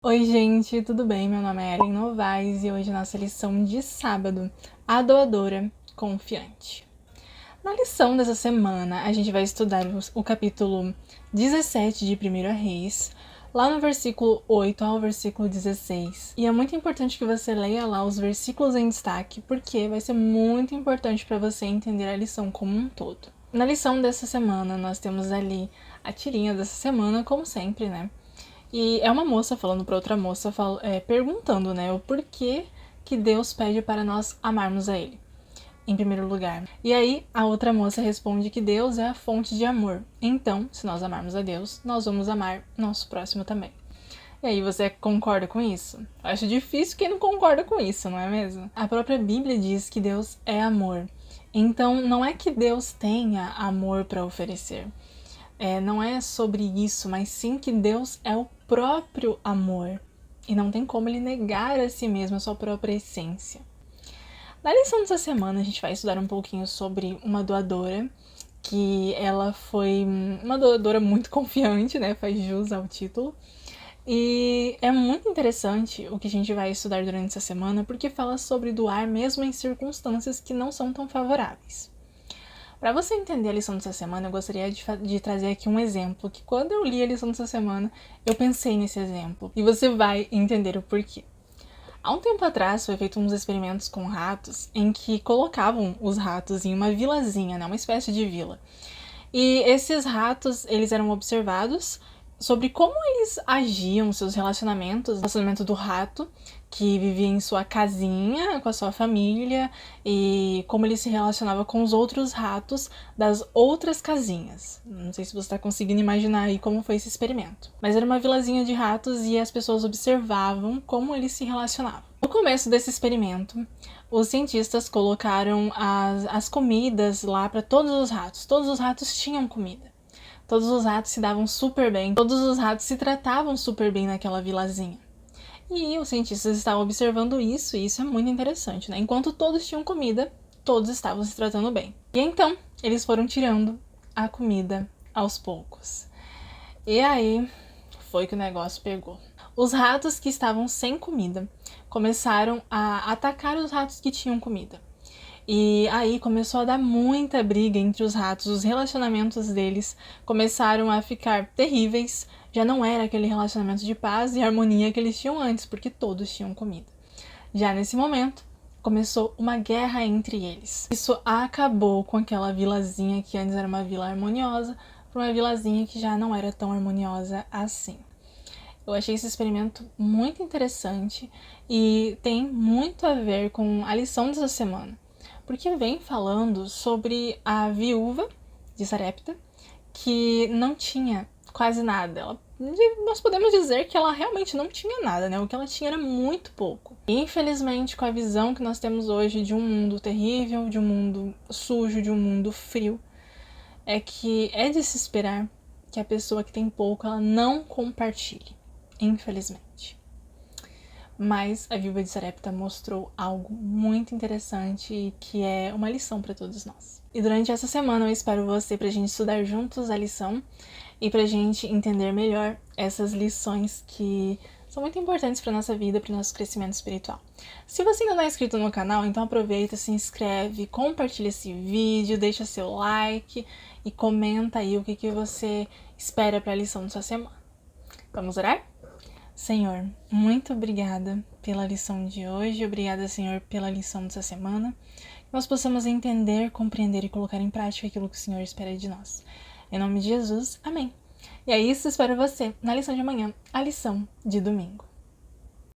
Oi, gente, tudo bem? Meu nome é Ellen Novaes e hoje é nossa lição de sábado, a doadora confiante. Na lição dessa semana, a gente vai estudar o capítulo 17 de 1 Reis, lá no versículo 8 ao versículo 16. E é muito importante que você leia lá os versículos em destaque, porque vai ser muito importante para você entender a lição como um todo. Na lição dessa semana, nós temos ali a tirinha dessa semana, como sempre, né? E é uma moça falando para outra moça, perguntando, né, o porquê que Deus pede para nós amarmos a Ele, em primeiro lugar. E aí a outra moça responde que Deus é a fonte de amor. Então, se nós amarmos a Deus, nós vamos amar nosso próximo também. E aí, você concorda com isso? Acho difícil quem não concorda com isso, não é mesmo? A própria Bíblia diz que Deus é amor. Então, não é que Deus tenha amor para oferecer. Não é sobre isso, mas sim que Deus é o próprio amor. E não tem como ele negar a si mesmo a sua própria essência. Na lição dessa semana, a gente vai estudar um pouquinho sobre uma doadora, que ela foi uma doadora muito confiante, né? Faz jus ao título. E é muito interessante o que a gente vai estudar durante essa semana, porque fala sobre doar mesmo em circunstâncias que não são tão favoráveis. Para você entender a lição dessa semana, eu gostaria de trazer aqui um exemplo, que quando eu li a lição dessa semana, eu pensei nesse exemplo, e você vai entender o porquê. Há um tempo atrás, foi feito uns experimentos com ratos, em que colocavam os ratos em uma vilazinha, né, uma espécie de vila. E esses ratos, eles eram observados sobre como eles agiam, seus relacionamentos, o relacionamento do rato, que vivia em sua casinha, com a sua família, e como ele se relacionava com os outros ratos das outras casinhas. Não sei se você está conseguindo imaginar aí como foi esse experimento. Mas era uma vilazinha de ratos e as pessoas observavam como eles se relacionavam. No começo desse experimento, os cientistas colocaram as comidas lá para todos os ratos. Todos os ratos tinham comida. Todos os ratos se davam super bem. Todos os ratos se tratavam super bem naquela vilazinha. E os cientistas estavam observando isso, e isso é muito interessante, né? Enquanto todos tinham comida, todos estavam se tratando bem. E então, eles foram tirando a comida aos poucos. E aí, foi que o negócio pegou. Os ratos que estavam sem comida começaram a atacar os ratos que tinham comida. E aí começou a dar muita briga entre os ratos, os relacionamentos deles começaram a ficar terríveis, já não era aquele relacionamento de paz e harmonia que eles tinham antes, porque todos tinham comida. Já nesse momento, começou uma guerra entre eles. Isso acabou com aquela vilazinha que antes era uma vila harmoniosa, para uma vilazinha que já não era tão harmoniosa assim. Eu achei esse experimento muito interessante e tem muito a ver com a lição dessa semana, porque vem falando sobre a viúva de Sarepta, que não tinha quase nada. Nós podemos dizer que ela realmente não tinha nada, né? O que ela tinha era muito pouco. E, infelizmente, com a visão que nós temos hoje de um mundo terrível, de um mundo sujo, de um mundo frio, é que é de se esperar que a pessoa que tem pouco, ela não compartilhe, infelizmente. Mas a viúva de Sarepta mostrou algo muito interessante e que é uma lição para todos nós. E durante essa semana eu espero você pra gente estudar juntos a lição e pra gente entender melhor essas lições que são muito importantes para nossa vida, para o nosso crescimento espiritual. Se você ainda não é inscrito no canal, então aproveita, se inscreve, compartilha esse vídeo, deixa seu like e comenta aí o que você espera para a lição da sua semana. Vamos orar? Senhor, muito obrigada pela lição de hoje, obrigada, Senhor, pela lição dessa semana. Que nós possamos entender, compreender e colocar em prática aquilo que o Senhor espera de nós. Em nome de Jesus, amém. E é isso, espero você na lição de amanhã, a lição de domingo.